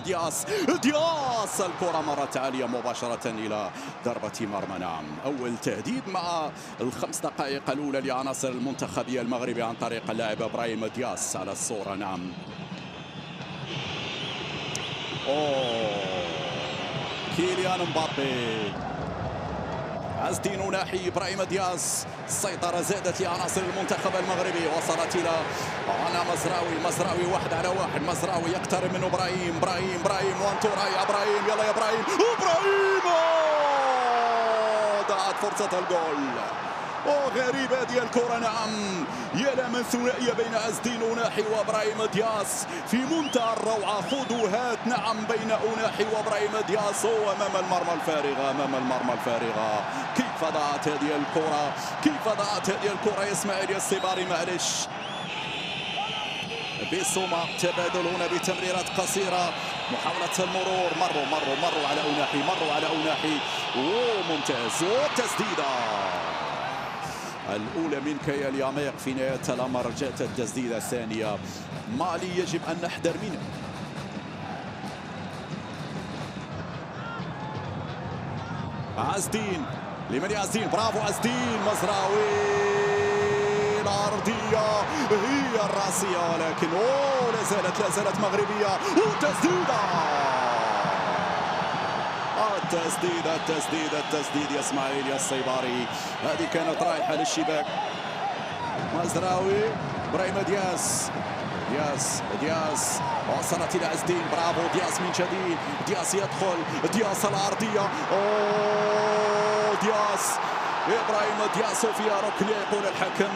دياس. الكرة مرت عالية مباشرة إلى ضربة مرمى. نعم، أول تهديد مع الخمس دقائق الأولى لعناصر المنتخبية المغربي عن طريق اللاعب إبراهيم دياس على الصورة. نعم، كيليان مبابي، عز الدين ناحي إبراهيم دياس. السيطرة زادت لعناصر المنتخب المغربي، وصلت إلى مزراوي 1 على 1. مزراوي يقترب من إبراهيم وانتورا. إبراهيم، يلا يا إبراهيم. ضاعت فرصة الجول. غريبة هذه الكرة. نعم، يا من ثنائية بين عز الدين أناحي وإبراهيم دياس في منتهى الروعة. خذوا هات. نعم، بين أناحي وإبراهيم دياس أمام المرمى الفارغة. كيف ضاعت هذه الكرة يا إسماعيل يا الصباري؟ معلش، بسوما تبادل هنا بتمريرات قصيرة، محاولة المرور. مروا على أناحي. ممتاز، وتسديدة الأولى من كيا الياميق. في نهاية الأمر جاءت التسديدة الثانية. مالي يجب أن نحذر منه. عز الدين، لمن عز الدين؟ برافو عز الدين. مزراوي، العرضية هي الراسية، ولكن لا زالت مغربية. وتسديدة، التسديد يا اسماعيل يا الصيباري. هذه كانت رايحة للشباك. مزراوي، إبراهيم دياس وصلت إلى عز الدين. برافو دياس من جديد. دياس يدخل. دياس العرضية. إبراهيم دياس فيها ركنية يقول الحكم.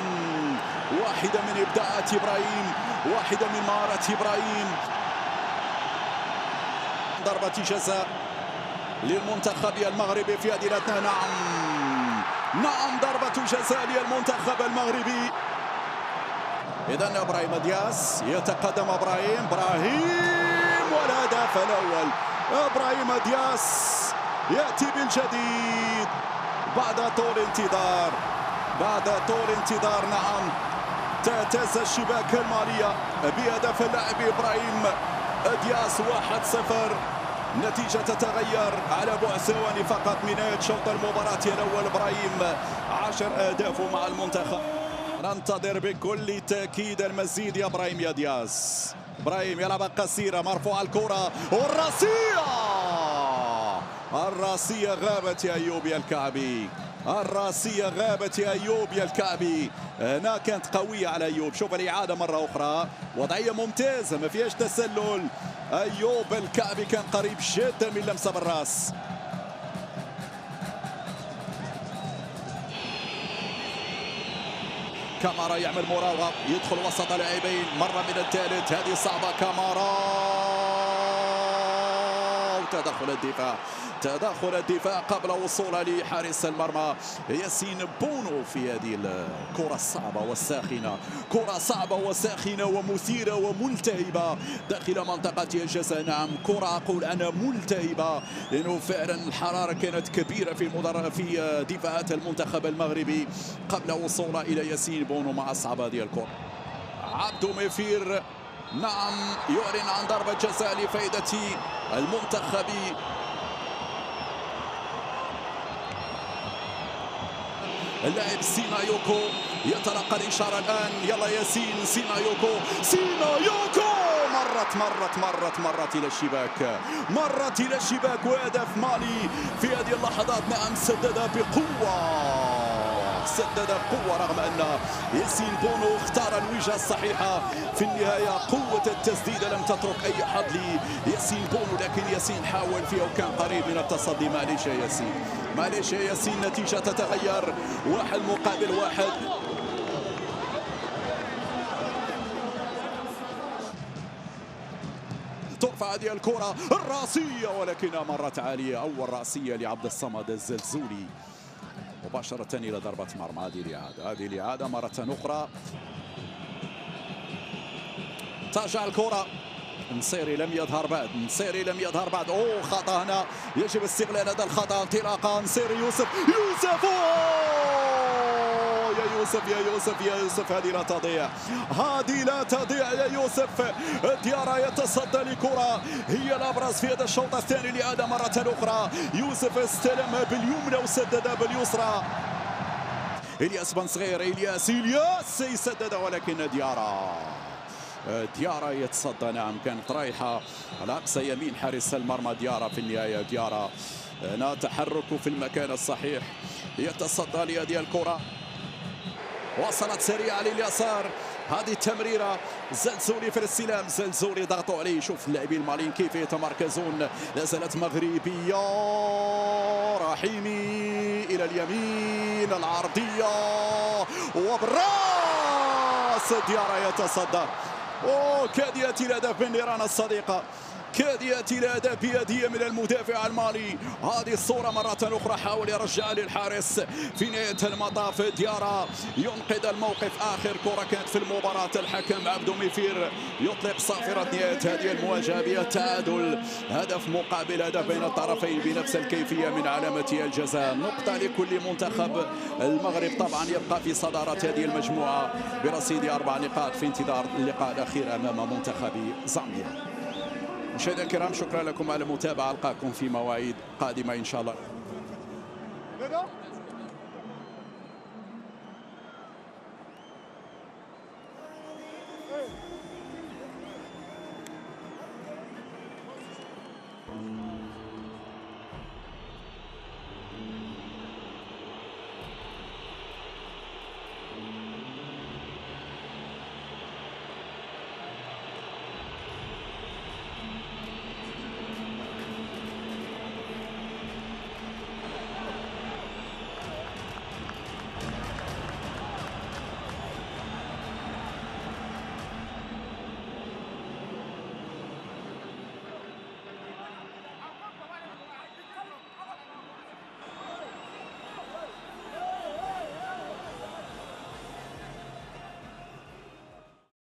واحدة من إبداعات إبراهيم، واحدة من مهارات إبراهيم. ضربة جزاء للمنتخب المغربي في هذه الأثناء. نعم، ضربة جزاء للمنتخب المغربي. إذن إبراهيم دياس يتقدم. إبراهيم والهدف الأول. إبراهيم دياس يأتي بالجديد بعد طول انتظار. نعم، تهتز الشباك المالية بهدف اللاعب إبراهيم دياس. 1-0. نتيجة تتغير على بعد ثواني فقط من نهاية شوط المباراة الأول. إبراهيم 10 أهداف مع المنتخب. ننتظر بكل تأكيد المزيد يا إبراهيم يا دياس. إبراهيم يلعب قصيرة، مرفوعة الكرة، والراسية غابت يا أيوب يا الكعبي. هنا كانت قوية على أيوب. شوف الإعادة مرة أخرى، وضعية ممتازة ما فيهاش تسلل. أيوب الكعبي كان قريب جدا من لمسة بالراس. كامارا يعمل مراوغة، يدخل وسط لاعبين مرة من الثالث. هذه صعبة. كامارا، تدخل الدفاع قبل وصوله لحارس المرمى ياسين بونو في هذه الكرة صعبة وساخنة ومثيرة وملتهبة داخل منطقة الجزاء. نعم، كرة أقول أنا ملتهبة، لأنه فعلا الحرارة كانت كبيرة في دفاعات المنتخب المغربي قبل وصوله إلى ياسين بونو مع أصحاب هذه الكرة. عبدو ميفير، نعم، يعلن عن ضربة جزاء لفائدة المنتخب. اللاعب سينايوكو يتلقى الإشارة الآن. يلا ياسين. سينايوكو مرت إلى الشباك. وهدف مالي في هذه اللحظات. نعم، سدد بقوة رغم أن ياسين بونو اختار الوجهة الصحيحة في النهاية. قوة التسديد لم تترك أي حظ لياسين بونو، لكن ياسين حاول فيها وكان قريب من التصدي. معليش يا ياسين، نتيجة تتغير. 1-1. ترفع هذه الكرة الراسية، ولكنها مرت عالية. أول رأسية لعبد الصمد الزلزولي مباشرة إلى ضربة مرمى. هذه الإعادة مرة أخرى. ترجع الكرة. نصيري لم يظهر بعد. خطأ هنا، يجب استغلال هذا الخطأ. انطلاقة نصيري. يوسف يوسف يا يوسف يا يوسف، هذه لا تضيع، هذه لا تضيع يا يوسف. ديارا يتصدى لكرة هي الأبرز في هذا الشوط الثاني لعادة مرة أخرى. يوسف استلم باليمنى وسدد باليسرى. إلياس بن صغير، إلياس يسدد، ولكن ديارا يتصدى. نعم كانت رايحة على أقصى يمين حارس المرمى ديارا. في النهاية ديارا هنا تحرك في المكان الصحيح، يتصدى لهذه الكرة، وصلت سريعة لليسار. هذه التمريرة زلزولي في الاستلام، زلزولي ضغطوا عليه. شوف اللاعبين الماليين كيف يتمركزون. لا زالت مغربية، رحيمي إلى اليمين، العرضية وبراس ديارا يتصدى. كاد يأتي الهدف من نيران الصديقة، كاد يأتي الهدف بيدية من المدافع المالي. هذه الصورة مرة أخرى حاول يرجعها للحارس. في نهاية المطاف ديارا ينقذ الموقف. آخر كرة كانت في المباراة، الحكم عبدو ميفير يطلق صافرة نهاية هذه المواجهة بالتعادل، هدف مقابل هدف بين الطرفين بنفس الكيفية من علامة الجزاء. نقطة لكل منتخب. المغرب طبعا يبقى في صدارة هذه المجموعة برصيد 4 نقاط في انتظار اللقاء الأخير أمام منتخب زامبيا. مشاهدينا الكرام، شكرا لكم على المتابعة، ألقاكم في مواعيد قادمة إن شاء الله.